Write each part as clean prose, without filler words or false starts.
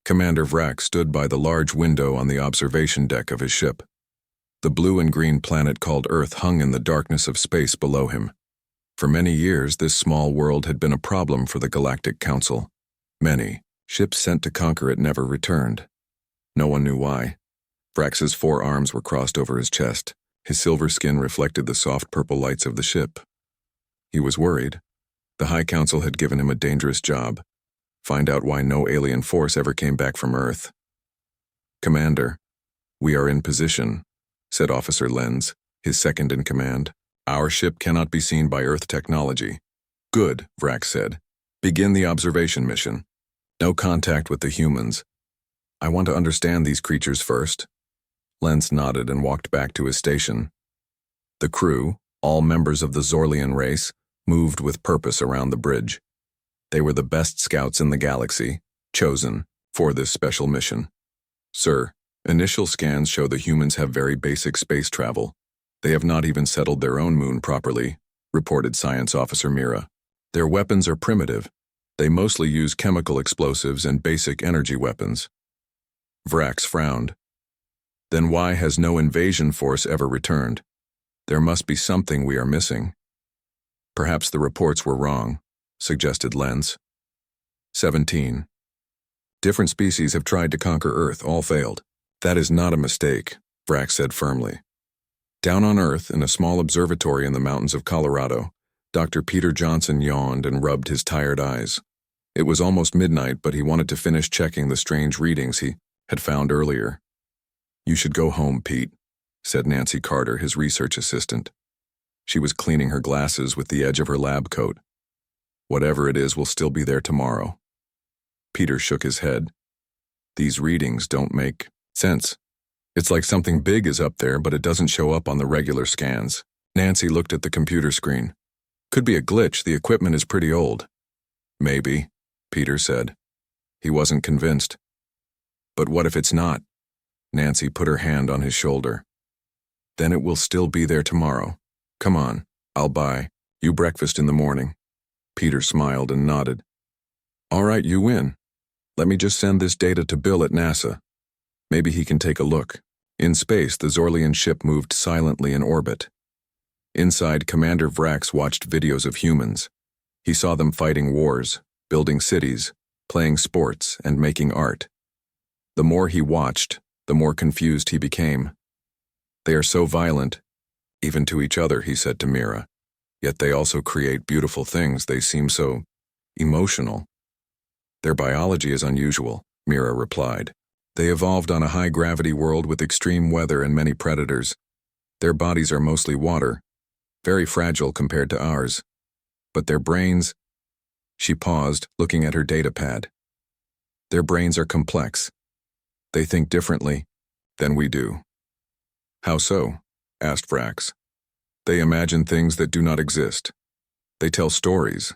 Commander Vrax stood by the large window on the observation deck of his ship. The blue and green planet called Earth hung in the darkness of space below him. For many years, this small world had been a problem for the Galactic Council. Many ships sent to conquer it never returned. No one knew why. Vrax's 4 arms were crossed over his chest. His silver skin reflected the soft purple lights of the ship. He was worried. The High Council had given him a dangerous job. Find out why no alien force ever came back from Earth. "Commander, we are in position," said Officer Lenz, his second in command. "Our ship cannot be seen by Earth technology." "Good," Vrax said. "Begin the observation mission. No contact with the humans. I want to understand these creatures first." Lenz nodded and walked back to his station. The crew, all members of the Zorlian race, moved with purpose around the bridge. They were the best scouts in the galaxy, chosen for this special mission. "Sir, initial scans show the humans have very basic space travel. They have not even settled their own moon properly," reported Science Officer Mira. "Their weapons are primitive. They mostly use chemical explosives and basic energy weapons." Vrax frowned. "Then why has no invasion force ever returned? There must be something we are missing." "Perhaps the reports were wrong," suggested Lenz. 17. "Different species have tried to conquer Earth, all failed." "That is not a mistake," Vrax said firmly. Down on Earth, in a small observatory in the mountains of Colorado, Dr. Peter Johnson yawned and rubbed his tired eyes. It was almost midnight, but he wanted to finish checking the strange readings he had found earlier. "You should go home, Pete," said Nancy Carter, his research assistant. She was cleaning her glasses with the edge of her lab coat. "Whatever it is will still be there tomorrow." Peter shook his head. "These readings don't make sense. It's like something big is up there, but it doesn't show up on the regular scans." Nancy looked at the computer screen. "Could be a glitch. The equipment is pretty old." "Maybe," Peter said. He wasn't convinced. "But what if it's not?" Nancy put her hand on his shoulder. "Then it will still be there tomorrow. Come on, I'll buy you breakfast in the morning." Peter smiled and nodded. "All right, you win. Let me just send this data to Bill at NASA. Maybe he can take a look." In space, the Zorlian ship moved silently in orbit. Inside, Commander Vrax watched videos of humans. He saw them fighting wars, building cities, playing sports, and making art. The more he watched, the more confused he became. "They are so violent, even to each other," he said to Mira. "Yet they also create beautiful things. They seem so emotional." "Their biology is unusual," Mira replied. "They evolved on a high-gravity world with extreme weather and many predators. Their bodies are mostly water, very fragile compared to ours. But their brains—" She paused, looking at her data pad. "Their brains are complex. They think differently than we do." "How so?" asked Vrax. "They imagine things that do not exist. They tell stories.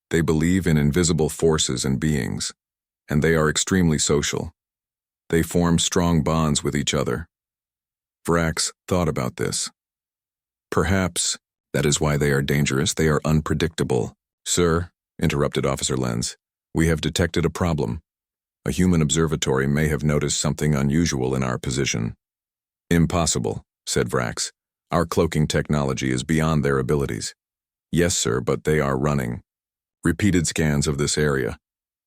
They believe in invisible forces and beings, and they are extremely social. They form strong bonds with each other." Vrax thought about this. "Perhaps that is why they are dangerous. They are unpredictable." "Sir," interrupted Officer Lenz, "we have detected a problem. A human observatory may have noticed something unusual in our position." "Impossible," said Vrax. "Our cloaking technology is beyond their abilities." "Yes, sir, but they are running repeated scans of this area.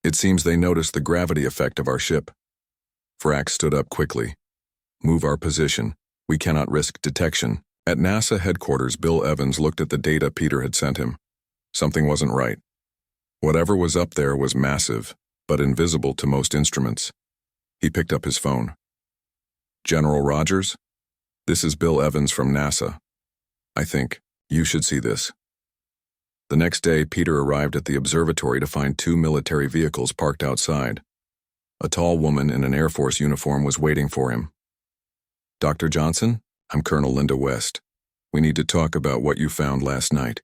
It seems they noticed the gravity effect of our ship." Vrax stood up quickly. "Move our position. We cannot risk detection." At NASA headquarters, Bill Evans looked at the data Peter had sent him. Something wasn't right. Whatever was up there was massive, but invisible to most instruments. He picked up his phone. "General Rogers? This is Bill Evans from NASA. I think you should see this." The next day, Peter arrived at the observatory to find 2 military vehicles parked outside. A tall woman in an Air Force uniform was waiting for him. "Dr. Johnson, I'm Colonel Linda West. We need to talk about what you found last night."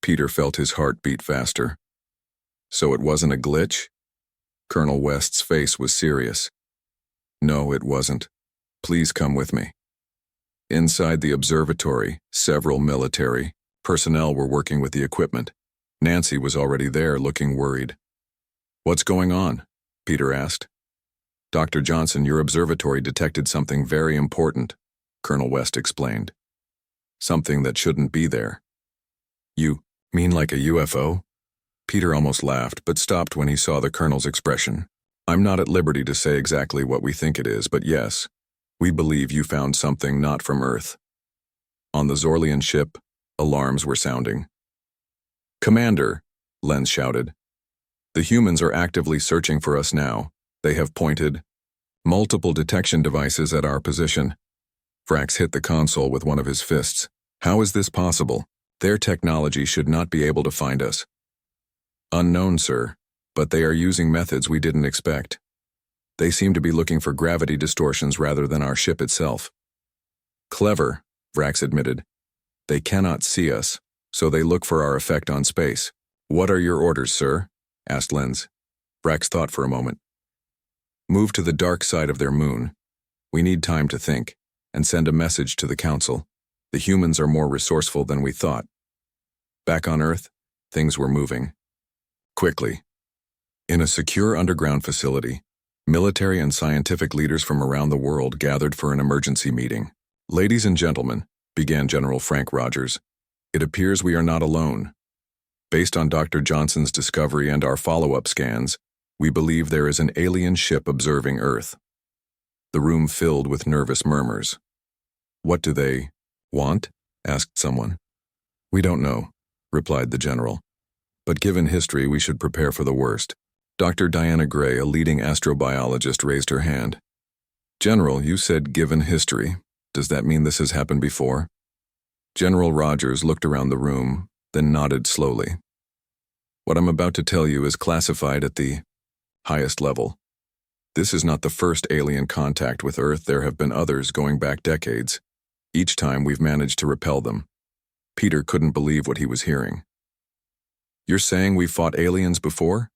Peter felt his heart beat faster. "So it wasn't a glitch?" Colonel West's face was serious. "No, it wasn't. Please come with me." Inside the observatory, several military personnel were working with the equipment. Nancy was already there, looking worried. "What's going on?" Peter asked. Dr. Johnson, your observatory detected something very important, Colonel West explained. Something that shouldn't be there. You mean like a UFO? Peter almost laughed, but stopped when he saw the colonel's expression. I'm not at liberty to say exactly what we think it is, but yes, we believe you found something not from Earth. On the Zorlian ship, alarms were sounding. Commander, Lenz shouted. The humans are actively searching for us now. They have pointed multiple detection devices at our position. Vrax hit the console with one of his fists. How is this possible? Their technology should not be able to find us. Unknown, sir, but they are using methods we didn't expect. They seem to be looking for gravity distortions rather than our ship itself. Clever, Vrax admitted. They cannot see us, so they look for our effect on space. What are your orders, sir? Asked Lenz. Vrax thought for a moment. Move to the dark side of their moon. We need time to think, and send a message to the Council. The humans are more resourceful than we thought. Back on Earth, things were moving. Quickly. In a secure underground facility, military and scientific leaders from around the world gathered for an emergency meeting. Ladies and gentlemen, began General Frank Rogers, it appears we are not alone. Based on Dr. Johnson's discovery and our follow-up scans, we believe there is an alien ship observing Earth. The room filled with nervous murmurs. What do they want? Asked someone. We don't know, replied the general. But given history, we should prepare for the worst. Dr. Diana Gray, a leading astrobiologist, raised her hand. General, you said given history. Does that mean this has happened before? General Rogers looked around the room, then nodded slowly. What I'm about to tell you is classified at the highest level. This is not the first alien contact with Earth. There have been others going back decades. Each time we've managed to repel them. Peter couldn't believe what he was hearing. You're saying we fought aliens before?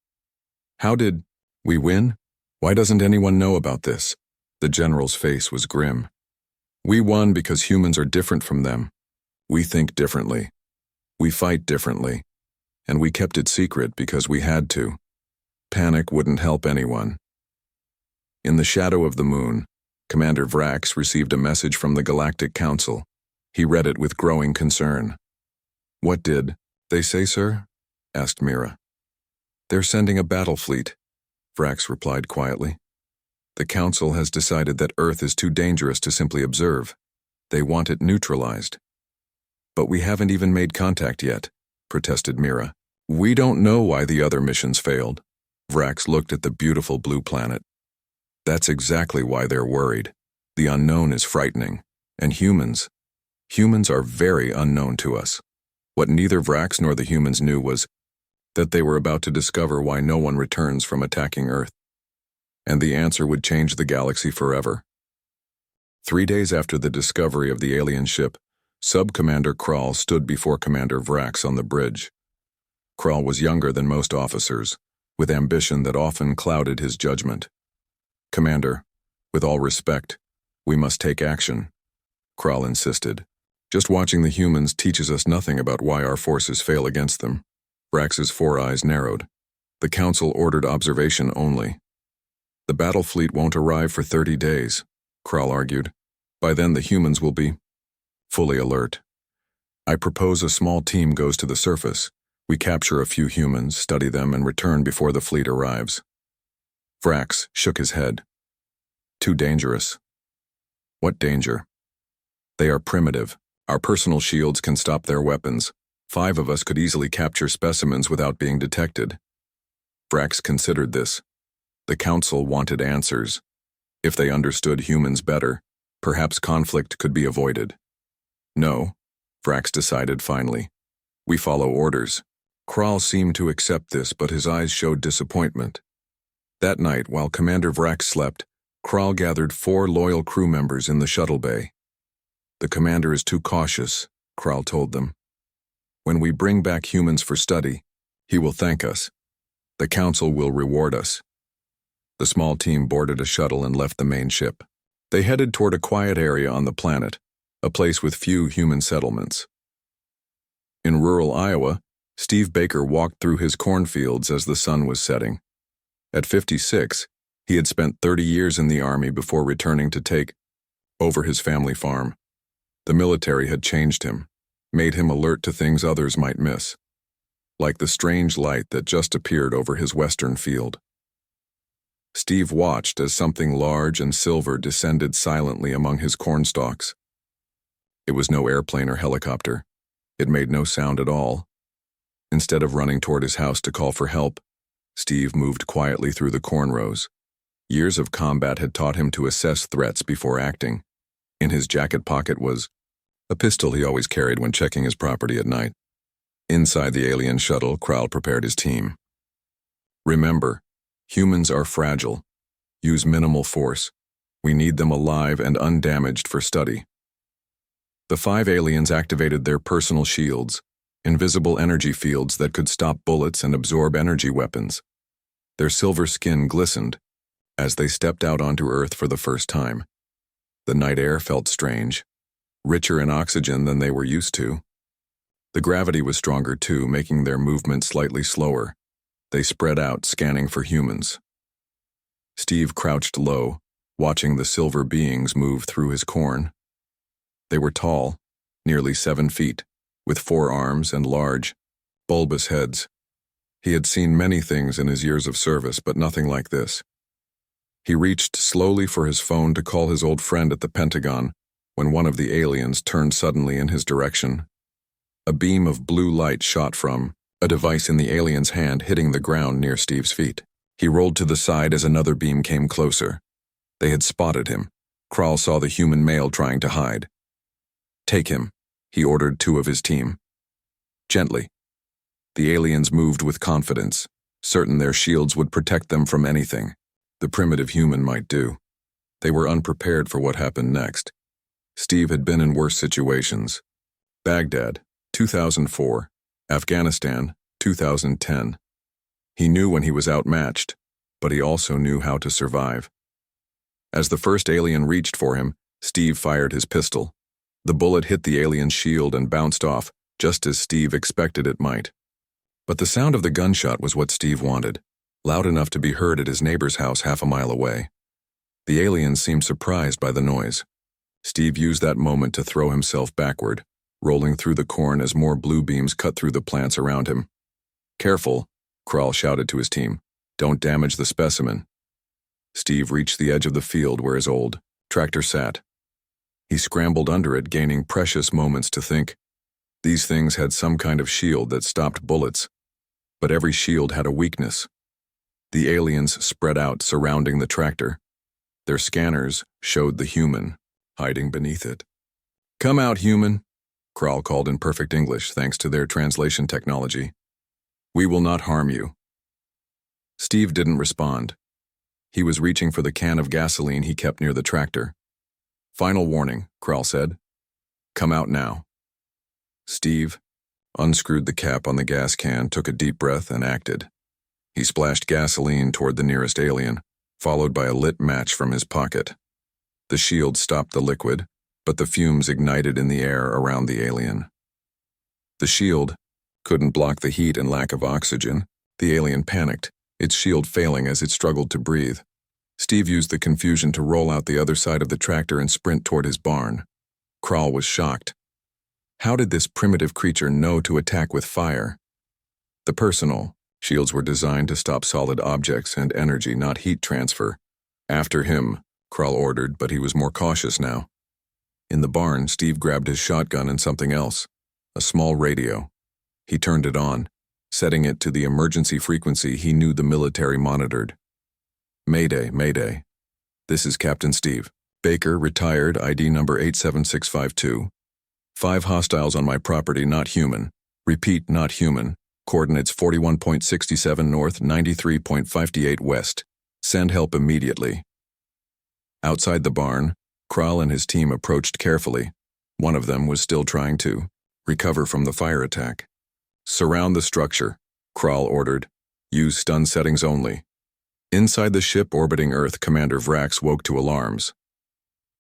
How did we win? Why doesn't anyone know about this? The general's face was grim. We won because humans are different from them. We think differently. We fight differently. And we kept it secret because we had to. Panic wouldn't help anyone. In the shadow of the moon, Commander Vrax received a message from the Galactic Council. He read it with growing concern. What did they say, sir? Asked Mira. They're sending a battle fleet, Vrax replied quietly. The Council has decided that Earth is too dangerous to simply observe. They want it neutralized. But we haven't even made contact yet, protested Mira. We don't know why the other missions failed. Vrax looked at the beautiful blue planet. That's exactly why they're worried. The unknown is frightening. And humans are very unknown to us. What neither Vrax nor the humans knew was that they were about to discover why no one returns from attacking Earth. And the answer would change the galaxy forever. 3 days after the discovery of the alien ship, Sub-Commander Krall stood before Commander Vrax on the bridge. Krall was younger than most officers, with ambition that often clouded his judgment. Commander, with all respect, we must take action, Krall insisted. Just watching the humans teaches us nothing about why our forces fail against them. Vrax's four eyes narrowed. The Council ordered observation only. The battle fleet won't arrive for 30 days, Krall argued. By then the humans will be fully alert. I propose a small team goes to the surface. We capture a few humans, study them, and return before the fleet arrives. Vrax shook his head. Too dangerous. What danger? They are primitive. Our personal shields can stop their weapons. 5 of us could easily capture specimens without being detected. Vrax considered this. The Council wanted answers. If they understood humans better, perhaps conflict could be avoided. No, Vrax decided finally. We follow orders. Krall seemed to accept this, but his eyes showed disappointment. That night, while Commander Vrax slept, Krall gathered 4 loyal crew members in the shuttle bay. The commander is too cautious, Krall told them. When we bring back humans for study, he will thank us. The Council will reward us. The small team boarded a shuttle and left the main ship. They headed toward a quiet area on the planet, a place with few human settlements. In rural Iowa, Steve Baker walked through his cornfields as the sun was setting. At 56, He had spent 30 years in the army before returning to take over his family farm. The military had changed him, made him alert to things others might miss, like the strange light that just appeared over his western field. Steve watched as something large and silver descended silently among his cornstalks. It was no airplane or helicopter. It made no sound at all. Instead of running toward his house to call for help, Steve moved quietly through the corn rows. Years of combat had taught him to assess threats before acting. In his jacket pocket was a pistol he always carried when checking his property at night. Inside the alien shuttle, Krall prepared his team. Remember, humans are fragile. Use minimal force. We need them alive and undamaged for study. The 5 aliens activated their personal shields, invisible energy fields that could stop bullets and absorb energy weapons. Their silver skin glistened as they stepped out onto Earth for the first time. The night air felt strange, richer in oxygen than they were used to. The gravity was stronger too, making their movement slightly slower. They spread out, scanning for humans. Steve crouched low, watching the silver beings move through his corn. They were tall, nearly 7 feet, with 4 arms and large, bulbous heads. He had seen many things in his years of service, but nothing like this. He reached slowly for his phone to call his old friend at the Pentagon when one of the aliens turned suddenly in his direction. A beam of blue light shot from a device in the alien's hand, hitting the ground near Steve's feet. He rolled to the side as another beam came closer. They had spotted him. Krall saw the human male trying to hide. "Take him," he ordered 2 of his team. Gently. The aliens moved with confidence, certain their shields would protect them from anything the primitive human might do. They were unprepared for what happened next. Steve had been in worse situations. Baghdad, 2004. Afghanistan, 2010. He knew when he was outmatched, but he also knew how to survive. As the first alien reached for him, Steve fired his pistol. The bullet hit the alien's shield and bounced off, just as Steve expected it might. But the sound of the gunshot was what Steve wanted, loud enough to be heard at his neighbor's house half a mile away. The aliens seemed surprised by the noise. Steve used that moment to throw himself backward, rolling through the corn as more blue beams cut through the plants around him. "Careful," Krall shouted to his team. "Don't damage the specimen." Steve reached the edge of the field where his old tractor sat. He scrambled under it, gaining precious moments to think. These things had some kind of shield that stopped bullets, but every shield had a weakness. The aliens spread out, surrounding the tractor. Their scanners showed the human, hiding beneath it. "Come out, human," Krall called in perfect English thanks to their translation technology. "We will not harm you." Steve didn't respond. He was reaching for the can of gasoline he kept near the tractor. "Final warning," Krall said. "Come out now." Steve unscrewed the cap on the gas can, took a deep breath, and acted. He splashed gasoline toward the nearest alien, followed by a lit match from his pocket. The shield stopped the liquid, but the fumes ignited in the air around the alien. The shield couldn't block the heat and lack of oxygen. The alien panicked, its shield failing as it struggled to breathe. Steve used the confusion to roll out the other side of the tractor and sprint toward his barn. Krall was shocked. How did this primitive creature know to attack with fire? The personal shields were designed to stop solid objects and energy, not heat transfer. "After him," Krall ordered, but he was more cautious now. In the barn, Steve grabbed his shotgun and something else, a small radio. He turned it on, setting it to the emergency frequency he knew the military monitored. "Mayday, Mayday. This is Captain Steve. Baker, retired, ID number 87652. 5 hostiles on my property, not human. Repeat, not human. Coordinates 41.67 north, 93.58 west. Send help immediately." Outside the barn, Krall and his team approached carefully. One of them was still trying to recover from the fire attack. "Surround the structure," Krall ordered. "Use stun settings only." Inside the ship orbiting Earth, Commander Vrax woke to alarms.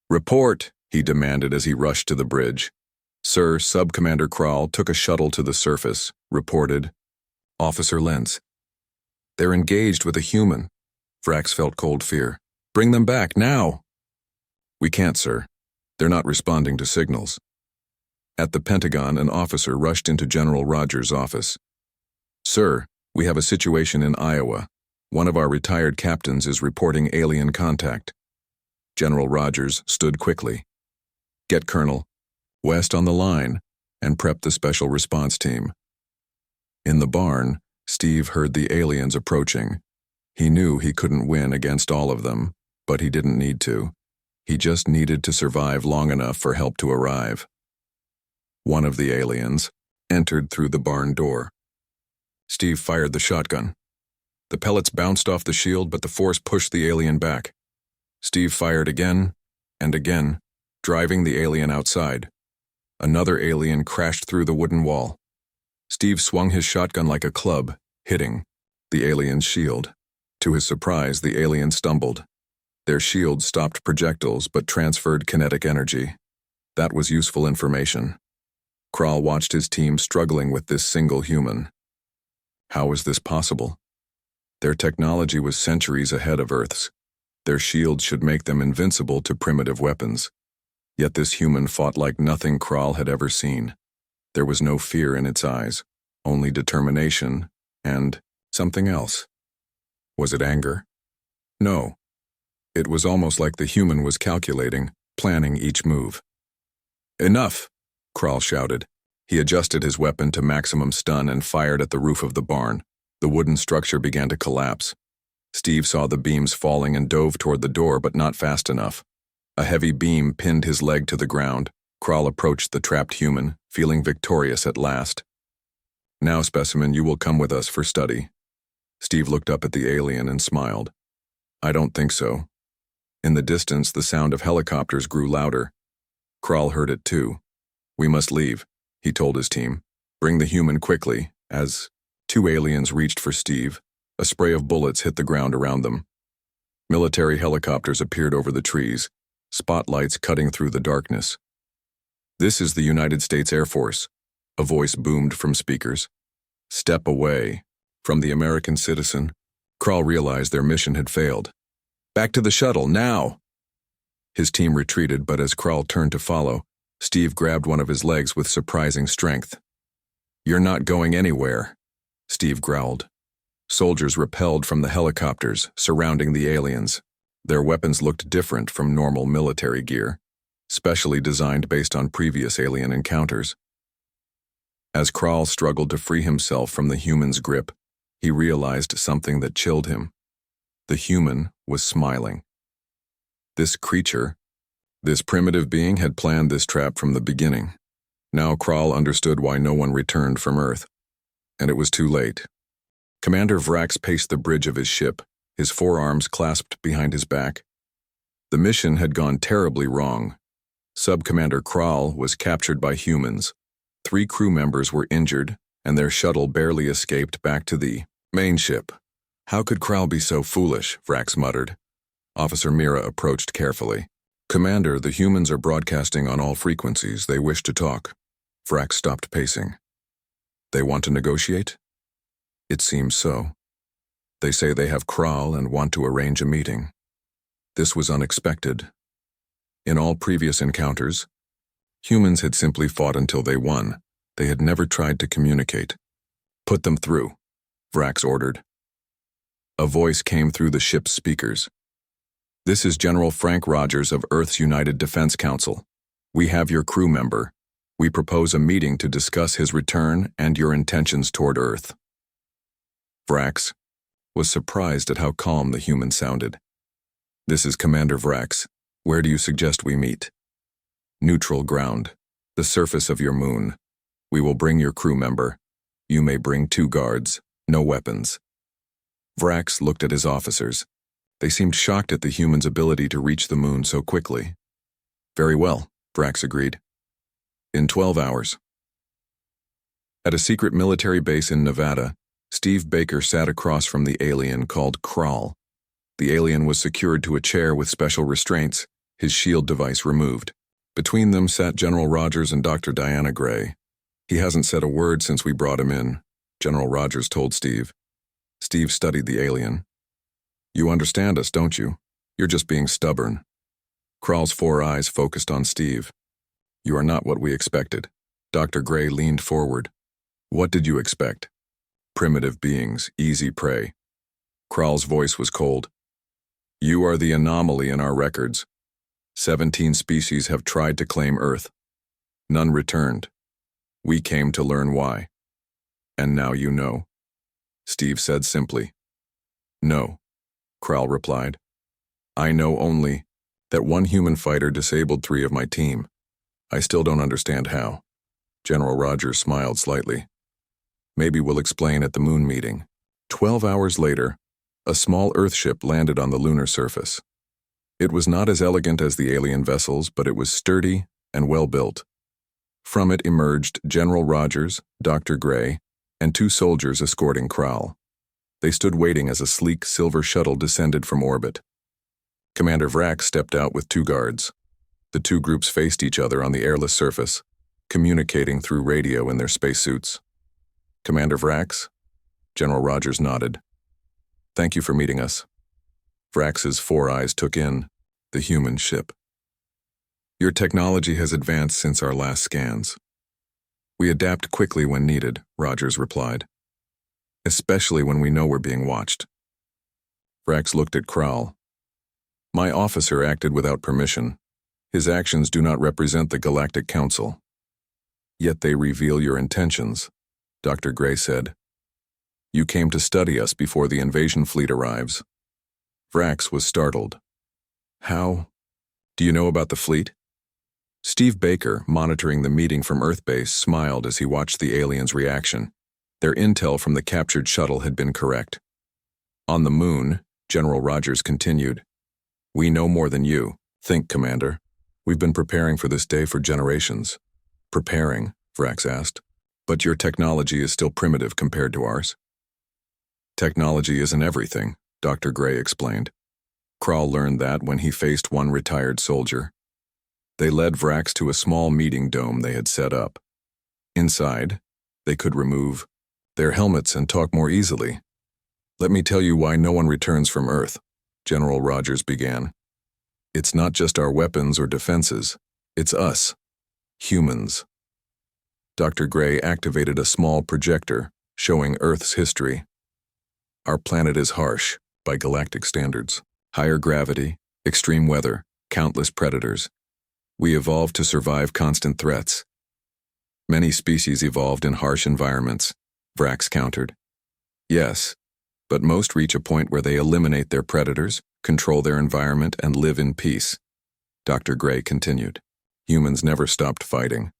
"Report," he demanded as he rushed to the bridge. "Sir, Sub-Commander Krall took a shuttle to the surface," reported Officer Lentz. "They're engaged with a human. Vrax felt cold fear. Bring them back, now! We can't, sir. They're not responding to signals. At the Pentagon, an officer rushed into General Rogers' office. Sir, we have a situation in Iowa. One of our retired captains is reporting alien contact. General Rogers stood quickly. Get Colonel West on the line and prep the special response team. In the barn, Steve heard the aliens approaching. He knew he couldn't win against all of them, but he didn't need to. He just needed to survive long enough for help to arrive. One of the aliens entered through the barn door. Steve fired the shotgun. The pellets bounced off the shield, but the force pushed the alien back. Steve fired again and again, driving the alien outside. Another alien crashed through the wooden wall. Steve swung his shotgun like a club, hitting the alien's shield. To his surprise, the alien stumbled. Their shield stopped projectiles but transferred kinetic energy. That was useful information. Kral watched his team struggling with this single human. How was this possible? Their technology was centuries ahead of Earth's. Their shields should make them invincible to primitive weapons. Yet this human fought like nothing Kral had ever seen. There was no fear in its eyes, only determination and something else. Was it anger? No. It was almost like the human was calculating, planning each move. Enough, Kral shouted. He adjusted his weapon to maximum stun and fired at the roof of the barn. The wooden structure began to collapse. Steve saw the beams falling and dove toward the door, but not fast enough. A heavy beam pinned his leg to the ground. Kral approached the trapped human, feeling victorious at last. Now, specimen, you will come with us for study. Steve looked up at the alien and smiled. I don't think so. In the distance, the sound of helicopters grew louder. Kral heard it too. We must leave, he told his team. Bring the human quickly. As two aliens reached for Steve, a spray of bullets hit the ground around them. Military helicopters appeared over the trees, spotlights cutting through the darkness. This is the United States Air Force, a voice boomed from speakers. Step away. From the American citizen, Kral realized their mission had failed. Back to the shuttle, now! His team retreated, but as Kral turned to follow, Steve grabbed one of his legs with surprising strength. You're not going anywhere, Steve growled. Soldiers repelled from the helicopters surrounding the aliens. Their weapons looked different from normal military gear, specially designed based on previous alien encounters. As Kral struggled to free himself from the human's grip, he realized something that chilled him. The human was smiling. This creature, this primitive being, had planned this trap from the beginning. Now Kral understood why no one returned from Earth. And it was too late. Commander Vrax paced the bridge of his ship, his forearms clasped behind his back. The mission had gone terribly wrong. Sub-Commander Kral was captured by humans. 3 crew members were injured, and their shuttle barely escaped back to the main ship. How could Kral be so foolish? Vrax muttered. Officer Mira approached carefully. Commander, the humans are broadcasting on all frequencies. They wish to talk. Vrax stopped pacing. They want to negotiate? It seems so. They say they have Kral and want to arrange a meeting. This was unexpected. In all previous encounters, humans had simply fought until they won. They had never tried to communicate. Put them through, Vrax ordered. A voice came through the ship's speakers. This is General Frank Rogers of Earth's United Defense Council. We have your crew member. We propose a meeting to discuss his return and your intentions toward Earth. Vrax was surprised at how calm the human sounded. This is Commander Vrax. Where do you suggest we meet? Neutral ground, the surface of your moon. We will bring your crew member. You may bring 2 guards, no weapons. Vrax looked at his officers. They seemed shocked at the human's ability to reach the moon so quickly. Very well, Vrax agreed. In 12 hours. At a secret military base in Nevada, Steve Baker sat across from the alien called Kral. The alien was secured to a chair with special restraints, his shield device removed. Between them sat General Rogers and Dr. Diana Gray. He hasn't said a word since we brought him in, General Rogers told Steve. Steve studied the alien. You understand us, don't you? You're just being stubborn. Krall's 4 eyes focused on Steve. You are not what we expected. Dr. Gray leaned forward. What did you expect? Primitive beings, easy prey. Krall's voice was cold. You are the anomaly in our records. 17 species have tried to claim Earth. None returned. We came to learn why. And now you know. Steve said simply. No, Krall replied. I know only that one human fighter disabled 3 of my team. I still don't understand how. General Rogers smiled slightly. Maybe we'll explain at the moon meeting. 12 hours later, a small Earth ship landed on the lunar surface. It was not as elegant as the alien vessels, but it was sturdy and well-built. From it emerged General Rogers, Dr. Gray, and 2 soldiers escorting Krall. They stood waiting as a sleek silver shuttle descended from orbit. Commander Vrax stepped out with 2 guards. The 2 groups faced each other on the airless surface, communicating through radio in their spacesuits. Commander Vrax? General Rogers nodded. Thank you for meeting us. Vrax's 4 eyes took in the human ship. Your technology has advanced since our last scans. We adapt quickly when needed, Rogers replied. Especially when we know we're being watched. Vrax looked at Krall. My officer acted without permission. His actions do not represent the Galactic Council. Yet they reveal your intentions, Dr. Gray said. You came to study us before the invasion fleet arrives. Vrax was startled. How? Do you know about the fleet? Steve Baker, monitoring the meeting from Earthbase, smiled as he watched the aliens' reaction. Their intel from the captured shuttle had been correct. On the moon, General Rogers continued. We know more than you. Think, Commander. We've been preparing for this day for generations. Preparing, Vrax asked. But your technology is still primitive compared to ours. Technology isn't everything, Dr. Gray explained. Krall learned that when he faced one retired soldier. They led Vrax to a small meeting dome they had set up. Inside, they could remove their helmets and talk more easily. Let me tell you why no one returns from Earth, General Rogers began. It's not just our weapons or defenses. It's us. Humans. Dr. Gray activated a small projector showing Earth's history. Our planet is harsh, by galactic standards. Higher gravity, extreme weather, countless predators. We evolved to survive constant threats. Many species evolved in harsh environments, Vrax countered. Yes, but most reach a point where they eliminate their predators, control their environment, and live in peace. Dr. Gray continued. Humans never stopped fighting.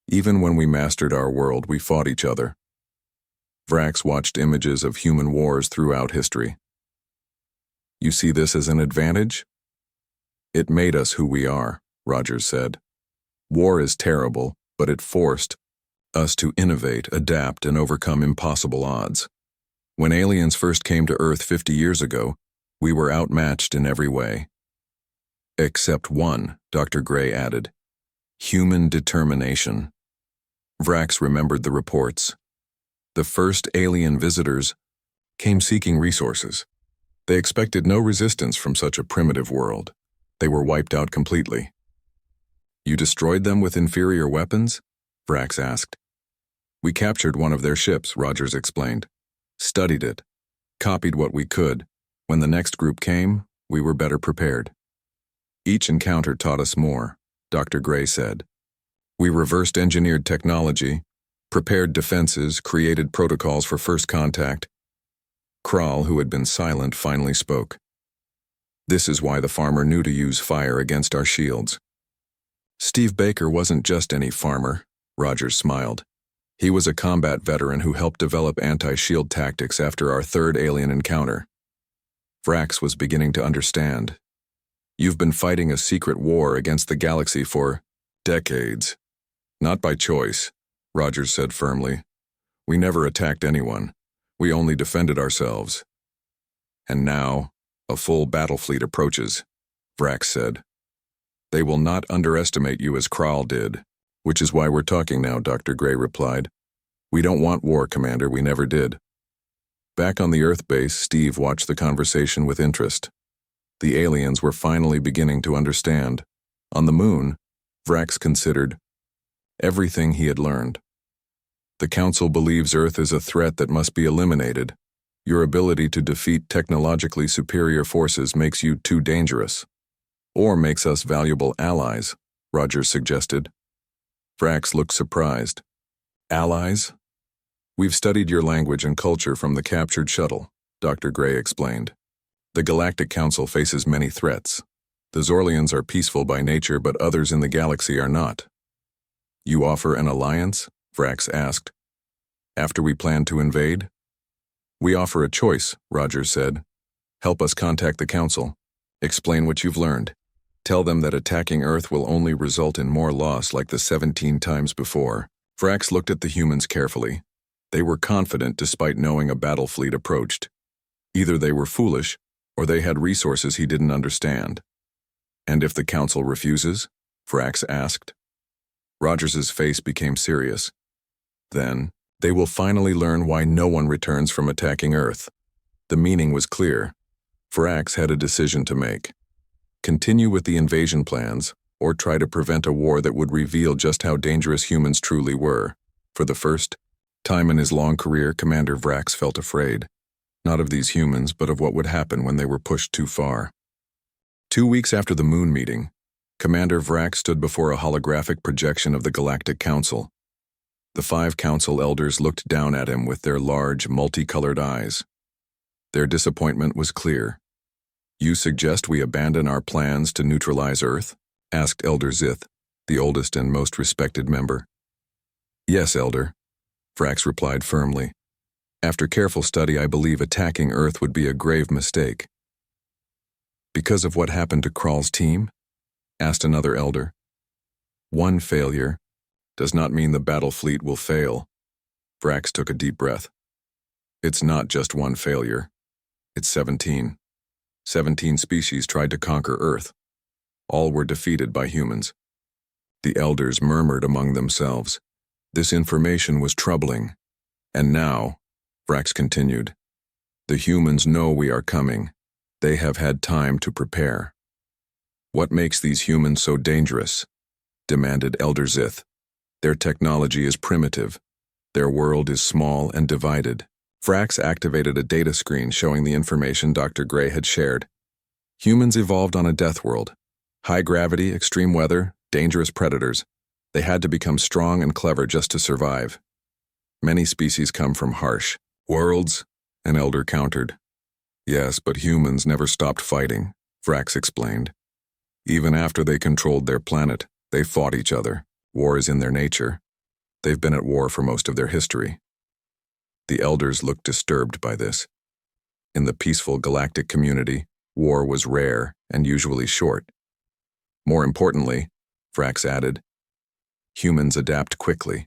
Even when we mastered our world, we fought each other. Vrax watched images of human wars throughout history. You see this as an advantage? It made us who we are, Rogers said. War is terrible, but it forced us to innovate, adapt, and overcome impossible odds. When aliens first came to Earth 50 years ago, we were outmatched in every way. Except one, Dr. Gray added. Human determination. Vrax remembered the reports. The first alien visitors came seeking resources. They expected no resistance from such a primitive world. They were wiped out completely. You destroyed them with inferior weapons? Vrax asked. We captured one of their ships, Rogers explained. Studied it. Copied what we could. When the next group came, we were better prepared. Each encounter taught us more, Dr. Gray said. We reversed engineered technology, prepared defenses, created protocols for first contact. Krall, who had been silent, finally spoke. This is why the farmer knew to use fire against our shields. Steve Baker wasn't just any farmer, Rogers smiled. He was a combat veteran who helped develop anti-shield tactics after our third alien encounter. Vrax was beginning to understand. You've been fighting a secret war against the galaxy for decades. Not by choice, Rogers said firmly. We never attacked anyone. We only defended ourselves. And now, a full battle fleet approaches, Vrax said. They will not underestimate you as Krall did, which is why we're talking now, Dr. Gray replied. We don't want war, Commander, we never did. Back on the Earth base, Steve watched the conversation with interest. The aliens were finally beginning to understand. On the moon, Vrax considered everything he had learned. The Council believes Earth is a threat that must be eliminated. Your ability to defeat technologically superior forces makes you too dangerous. Or makes us valuable allies, Rogers suggested. Vrax looked surprised. Allies? We've studied your language and culture from the captured shuttle, Dr. Gray explained. The Galactic Council faces many threats. The Zorlians are peaceful by nature, but others in the galaxy are not. You offer an alliance? Vrax asked. After we plan to invade? We offer a choice, Rogers said. Help us contact the Council. Explain what you've learned. Tell them that attacking Earth will only result in more loss like the 17 times before. Vrax looked at the humans carefully. They were confident despite knowing a battle fleet approached. Either they were foolish, or they had resources he didn't understand. And if the Council refuses? Vrax asked. Rogers's face became serious. Then, they will finally learn why no one returns from attacking Earth. The meaning was clear. Vrax had a decision to make. Continue with the invasion plans, or try to prevent a war that would reveal just how dangerous humans truly were. For the first time in his long career, Commander Vrax felt afraid. Not of these humans, but of what would happen when they were pushed too far. 2 weeks after the moon meeting, Commander Vrax stood before a holographic projection of the Galactic Council. The 5 Council elders looked down at him with their large, multicolored eyes. Their disappointment was clear. You suggest we abandon our plans to neutralize Earth? Asked Elder Zith, the oldest and most respected member. Yes, Elder, Vrax replied firmly. After careful study, I believe attacking Earth would be a grave mistake. Because of what happened to Krall's team? Asked another elder. One failure does not mean the battle fleet will fail. Vrax took a deep breath. It's not just one failure. It's 17. 17 species tried to conquer Earth. All were defeated by humans. The elders murmured among themselves. This information was troubling. And now, Vrax continued, the humans know we are coming. They have had time to prepare. What makes these humans so dangerous? Demanded Elder Zith. Their technology is primitive. Their world is small and divided. Vrax activated a data screen showing the information Dr. Gray had shared. Humans evolved on a death world. High gravity, extreme weather, dangerous predators. They had to become strong and clever just to survive. Many species come from harsh worlds, an elder countered. Yes, but humans never stopped fighting, Vrax explained. Even after they controlled their planet, they fought each other. War is in their nature. They've been at war for most of their history. The elders looked disturbed by this. In the peaceful galactic community, war was rare and usually short. More importantly, Vrax added, humans adapt quickly.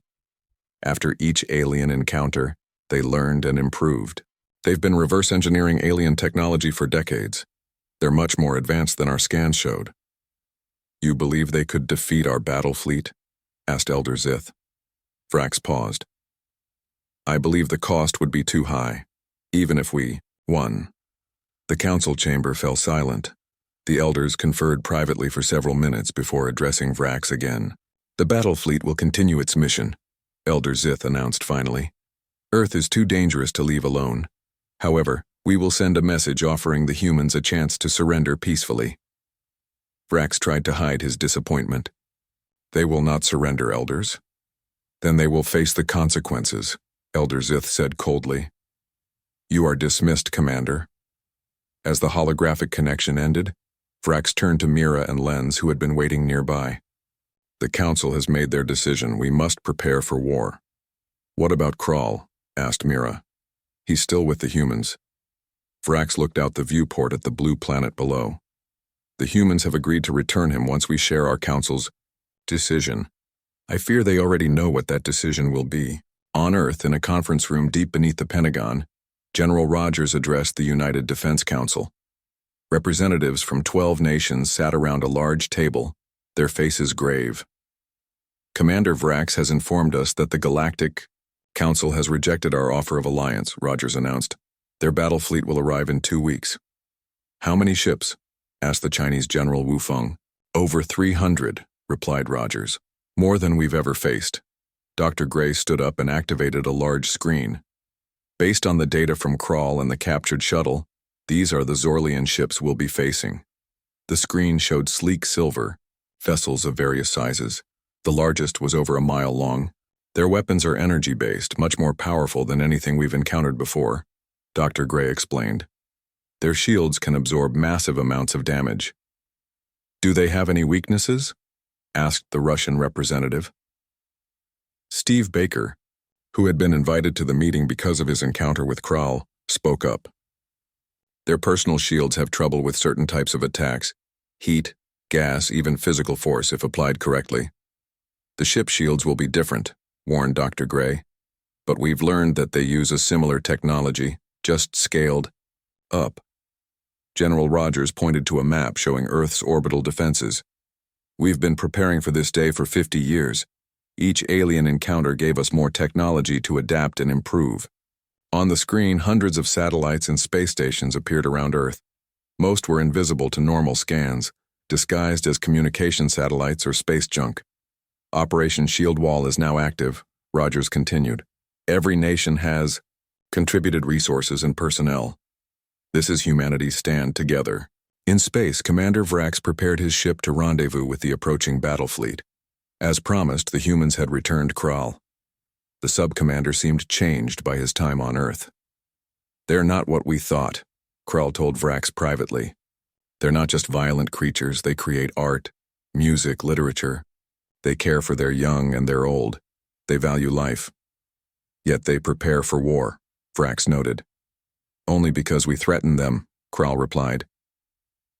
After each alien encounter, they learned and improved. They've been reverse engineering alien technology for decades. They're much more advanced than our scans showed. You believe they could defeat our battle fleet? Asked Elder Zith. Vrax paused. I believe the cost would be too high, even if we won. The council chamber fell silent. The elders conferred privately for several minutes before addressing Vrax again. The battle fleet will continue its mission, Elder Zith announced finally. Earth is too dangerous to leave alone. However, we will send a message offering the humans a chance to surrender peacefully. Vrax tried to hide his disappointment. They will not surrender, elders. Then they will face the consequences, Elder Zith said coldly. You are dismissed, Commander. As the holographic connection ended, Vrax turned to Mira and Lenz, who had been waiting nearby. The Council has made their decision. We must prepare for war. What about Krall? Asked Mira. He's still with the humans. Vrax looked out the viewport at the blue planet below. The humans have agreed to return him once we share our Council's decision. I fear they already know what that decision will be. On Earth, in a conference room deep beneath the Pentagon, General Rogers addressed the United Defense Council. Representatives from 12 nations sat around a large table, their faces grave. Commander Vrax has informed us that the Galactic Council has rejected our offer of alliance, Rogers announced. Their battle fleet will arrive in 2 weeks. How many ships? Asked the Chinese General Wu Feng. Over 300, replied Rogers. More than we've ever faced. Dr. Gray stood up and activated a large screen. Based on the data from Kral and the captured shuttle, these are the Zorlian ships we'll be facing. The screen showed sleek silver, vessels of various sizes. The largest was over a mile long. Their weapons are energy-based, much more powerful than anything we've encountered before, Dr. Gray explained. Their shields can absorb massive amounts of damage. Do they have any weaknesses? Asked the Russian representative. Steve Baker, who had been invited to the meeting because of his encounter with Kral, spoke up. Their personal shields have trouble with certain types of attacks, heat, gas, even physical force if applied correctly. The ship shields will be different, warned Dr. Gray, but we've learned that they use a similar technology, just scaled up. General Rogers pointed to a map showing Earth's orbital defenses. We've been preparing for this day for 50 years. Each alien encounter gave us more technology to adapt and improve. On the screen, hundreds of satellites and space stations appeared around Earth. Most were invisible to normal scans, disguised as communication satellites or space junk. Operation Shield Wall is now active, Rogers continued. Every nation has contributed resources and personnel. This is humanity's stand together. In space, Commander Vrax prepared his ship to rendezvous with the approaching battle fleet. As promised, the humans had returned Kral. The sub-commander seemed changed by his time on Earth. They're not what we thought, Kral told Vrax privately. They're not just violent creatures, they create art, music, literature. They care for their young and their old. They value life. Yet they prepare for war, Vrax noted. Only because we threaten them, Kral replied.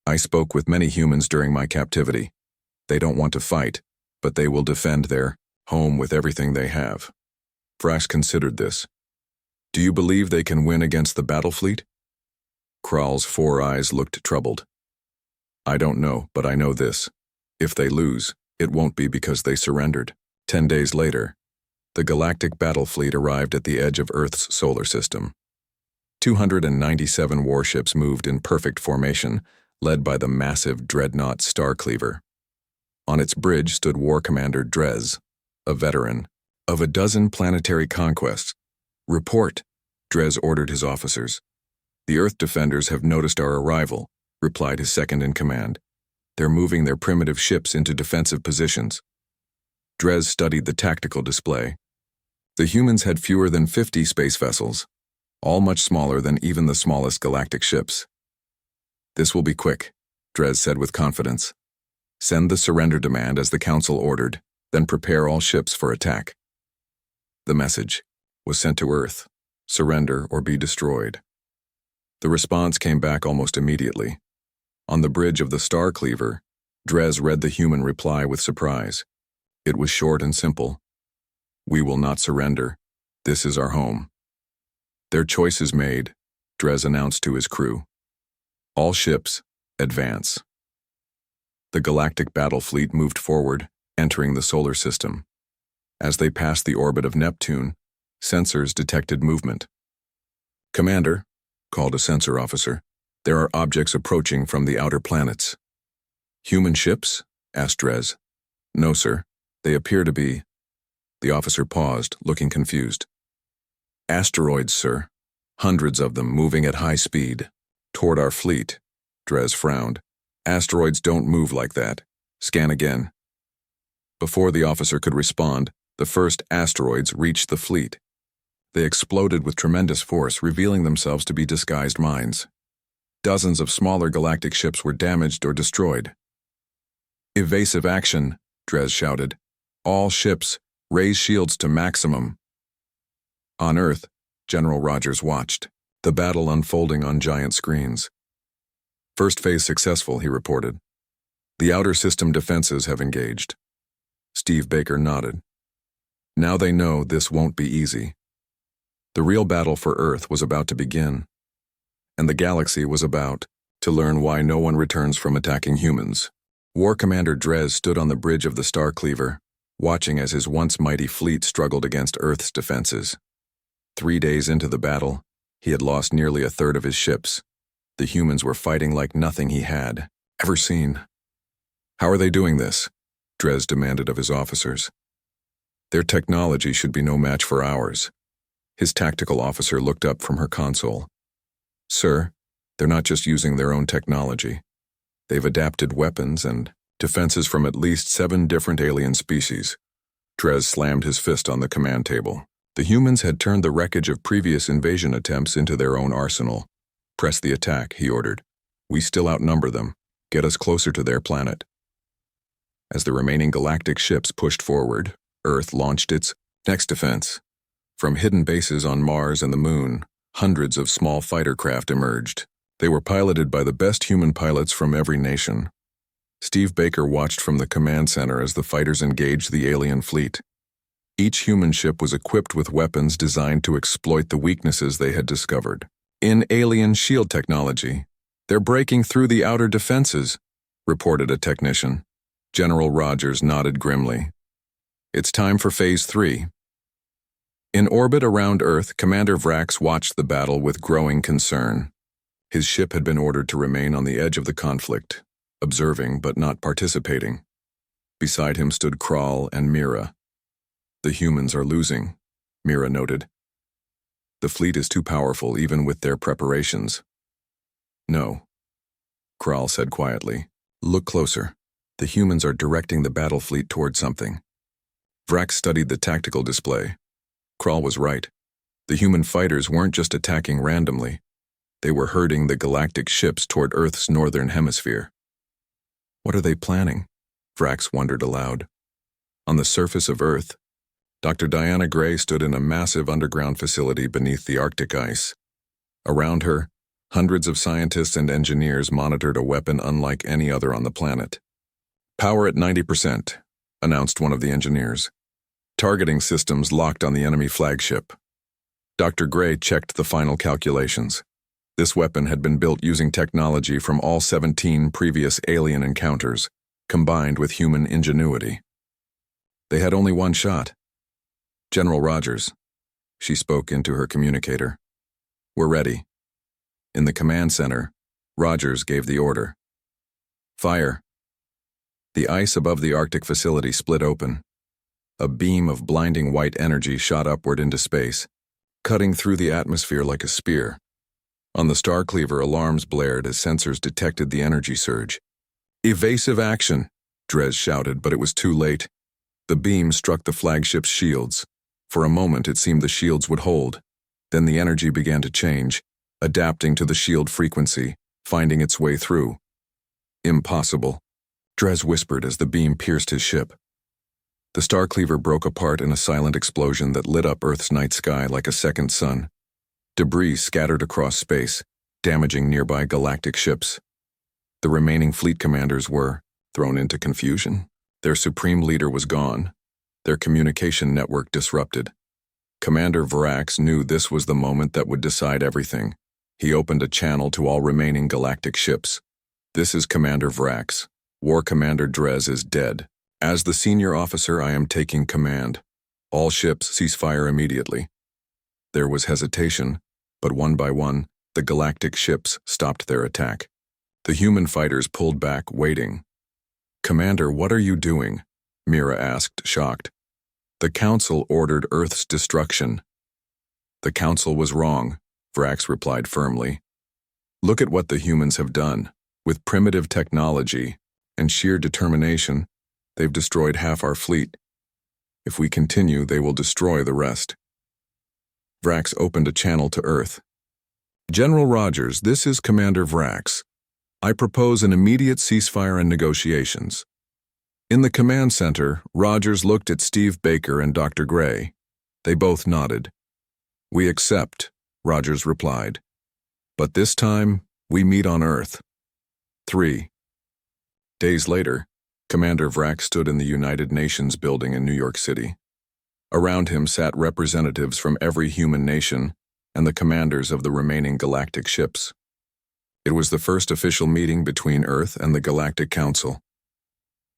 I spoke with many humans during my captivity. They don't want to fight, but they will defend their home with everything they have. Vrax considered this. Do you believe they can win against the battle fleet? Kral's 4 eyes looked troubled. I don't know, but I know this. If they lose, it won't be because they surrendered. 10 days later, the Galactic battle fleet arrived at the edge of Earth's solar system. 297 warships moved in perfect formation, led by the massive dreadnought Starcleaver. On its bridge stood War Commander Drez, a veteran of a dozen planetary conquests. Report, Drez ordered his officers. The Earth defenders have noticed our arrival, replied his second-in-command. They're moving their primitive ships into defensive positions. Drez studied the tactical display. The humans had fewer than 50 space vessels, all much smaller than even the smallest galactic ships. This will be quick, Drez said with confidence. Send the surrender demand as the Council ordered, then prepare all ships for attack. The message was sent to Earth, surrender or be destroyed. The response came back almost immediately. On the bridge of the Starcleaver, Drez read the human reply with surprise. It was short and simple. We will not surrender. This is our home. Their choice is made, Drez announced to his crew. All ships, advance. The Galactic battle fleet moved forward, entering the solar system. As they passed the orbit of Neptune, sensors detected movement. Commander, called a sensor officer, there are objects approaching from the outer planets. Human ships? Asked Drez. No, sir. They appear to be. The officer paused, looking confused. Asteroids, sir. Hundreds of them moving at high speed. Toward our fleet. Drez frowned. Asteroids don't move like that. Scan again. Before the officer could respond, the first asteroids reached the fleet. They exploded with tremendous force, revealing themselves to be disguised mines. Dozens of smaller galactic ships were damaged or destroyed. Evasive action, Drez shouted. All ships, raise shields to maximum. On Earth, General Rogers watched, the battle unfolding on giant screens. First phase successful, he reported. The outer system defenses have engaged. Steve Baker nodded. Now they know this won't be easy. The real battle for Earth was about to begin, and the galaxy was about to learn why no one returns from attacking humans. War Commander Drez stood on the bridge of the Starcleaver, watching as his once mighty fleet struggled against Earth's defenses. 3 days into the battle, He had lost nearly a third of his ships. The humans were fighting like nothing he had ever seen. How are they doing this? Dres demanded of his officers. Their technology should be no match for ours. His tactical officer looked up from her console. Sir, they're not just using their own technology. They've adapted weapons and defenses from at least 7 different alien species. Dres slammed his fist on the command table. The humans had turned the wreckage of previous invasion attempts into their own arsenal. Press the attack, he ordered. We still outnumber them. Get us closer to their planet. As the remaining galactic ships pushed forward, Earth launched its next defense. From hidden bases on Mars and the Moon, hundreds of small fighter craft emerged. They were piloted by the best human pilots from every nation. Steve Baker watched from the command center as the fighters engaged the alien fleet. Each human ship was equipped with weapons designed to exploit the weaknesses they had discovered. In alien shield technology, they're breaking through the outer defenses, reported a technician. General Rogers nodded grimly. It's time for Phase 3. In orbit around Earth, Commander Vrax watched the battle with growing concern. His ship had been ordered to remain on the edge of the conflict, observing but not participating. Beside him stood Kral and Mira. The humans are losing, Mira noted. The fleet is too powerful even with their preparations. No, Kral said quietly. Look closer. The humans are directing the battle fleet toward something. Vrax studied the tactical display. Kral was right. The human fighters weren't just attacking randomly. They were herding the galactic ships toward Earth's northern hemisphere. What are they planning? Vrax wondered aloud. On the surface of Earth, Dr. Diana Gray stood in a massive underground facility beneath the Arctic ice. Around her, hundreds of scientists and engineers monitored a weapon unlike any other on the planet. Power at 90%, announced one of the engineers. Targeting systems locked on the enemy flagship. Dr. Gray checked the final calculations. This weapon had been built using technology from all 17 previous alien encounters, combined with human ingenuity. They had only one shot. General Rogers, she spoke into her communicator. We're ready. In the command center, Rogers gave the order. Fire. The ice above the Arctic facility split open. A beam of blinding white energy shot upward into space, cutting through the atmosphere like a spear. On the Star Cleaver, alarms blared as sensors detected the energy surge. Evasive action, Dres shouted, but it was too late. The beam struck the flagship's shields. For a moment, it seemed the shields would hold. Then the energy began to change, adapting to the shield frequency, finding its way through. Impossible, Dres whispered as the beam pierced his ship. The Star Cleaver broke apart in a silent explosion that lit up Earth's night sky like a second sun. Debris scattered across space, damaging nearby galactic ships. The remaining fleet commanders were thrown into confusion. Their supreme leader was gone, their communication network disrupted. Commander Vrax knew this was the moment that would decide everything. He opened a channel to all remaining galactic ships. This is Commander Vrax. War Commander Dres is dead. As the senior officer, I am taking command. All ships cease fire immediately. There was hesitation, but one by one, the galactic ships stopped their attack. The human fighters pulled back, waiting. Commander, what are you doing? Mira asked, shocked. The Council ordered Earth's destruction. The Council was wrong, Vrax replied firmly. Look at what the humans have done. With primitive technology and sheer determination, they've destroyed half our fleet. If we continue, they will destroy the rest. Vrax opened a channel to Earth. General Rogers, this is Commander Vrax. I propose an immediate ceasefire and negotiations. In the command center, Rogers looked at Steve Baker and Dr. Gray. They both nodded. We accept, Rogers replied. But this time, we meet on Earth. 3 days later, Commander Vrax stood in the United Nations building in New York City. Around him sat representatives from every human nation and the commanders of the remaining galactic ships. It was the first official meeting between Earth and the Galactic Council.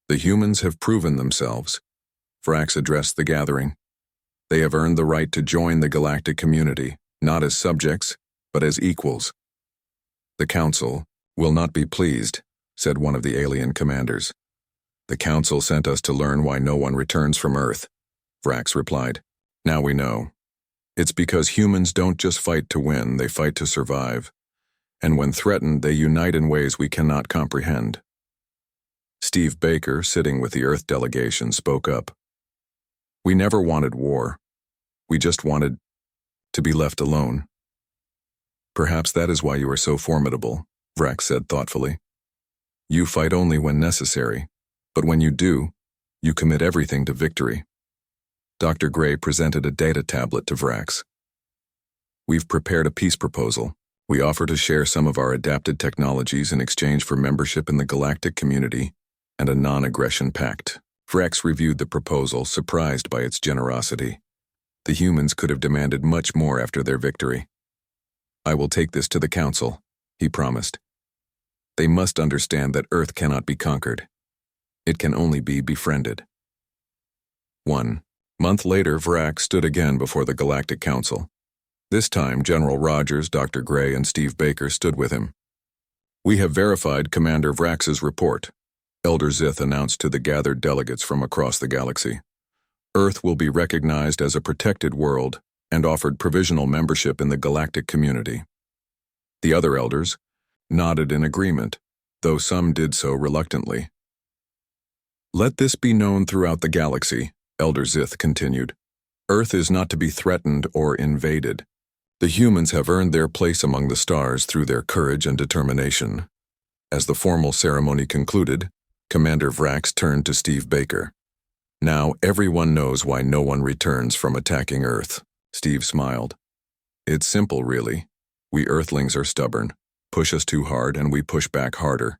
The humans have proven themselves, Vrax addressed the gathering. They have earned the right to join the galactic community, not as subjects, but as equals. "The Council will not be pleased," said one of the alien commanders. "The Council sent us to learn why no one returns from Earth," Vrax replied. "Now we know. It's because humans don't just fight to win, they fight to survive. And when threatened, they unite in ways we cannot comprehend." Steve Baker, sitting with the Earth delegation, spoke up. "We never wanted war. We just wanted to be left alone." "Perhaps that is why you are so formidable," Vrax said thoughtfully. "You fight only when necessary, but when you do, you commit everything to victory." Dr. Gray presented a data tablet to Vrax. "We've prepared a peace proposal. We offer to share some of our adapted technologies in exchange for membership in the galactic community and a non-aggression pact." Vrax reviewed the proposal, surprised by its generosity. The humans could have demanded much more after their victory. "I will take this to the Council," he promised. "They must understand that Earth cannot be conquered. It can only be befriended." 1 month later, Vrax stood again before the Galactic Council. This time, General Rogers, Dr. Gray, and Steve Baker stood with him. "We have verified Commander Vrax's report," Elder Zith announced to the gathered delegates from across the galaxy. "Earth will be recognized as a protected world and offered provisional membership in the galactic community." The other elders nodded in agreement, though some did so reluctantly. "Let this be known throughout the galaxy," Elder Zith continued. "Earth is not to be threatened or invaded. The humans have earned their place among the stars through their courage and determination." As the formal ceremony concluded, Commander Vrax turned to Steve Baker. "Now everyone knows why no one returns from attacking Earth." Steve smiled. "It's simple, really. We Earthlings are stubborn, push us too hard, and we push back harder."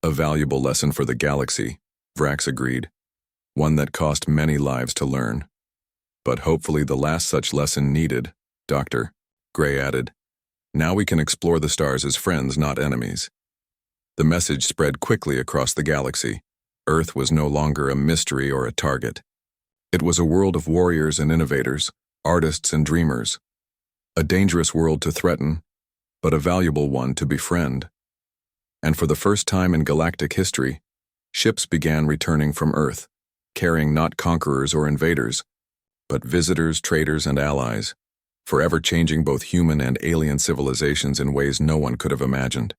"A valuable lesson for the galaxy," Vrax agreed. "One that cost many lives to learn. But hopefully the last such lesson needed, Dr. Gray added. Now we can explore the stars as friends, not enemies." The message spread quickly across the galaxy. Earth was no longer a mystery or a target. It was a world of warriors and innovators, artists and dreamers. A dangerous world to threaten, but a valuable one to befriend. And for the first time in galactic history, ships began returning from Earth, carrying not conquerors or invaders, but visitors, traders, and allies, forever changing both human and alien civilizations in ways no one could have imagined.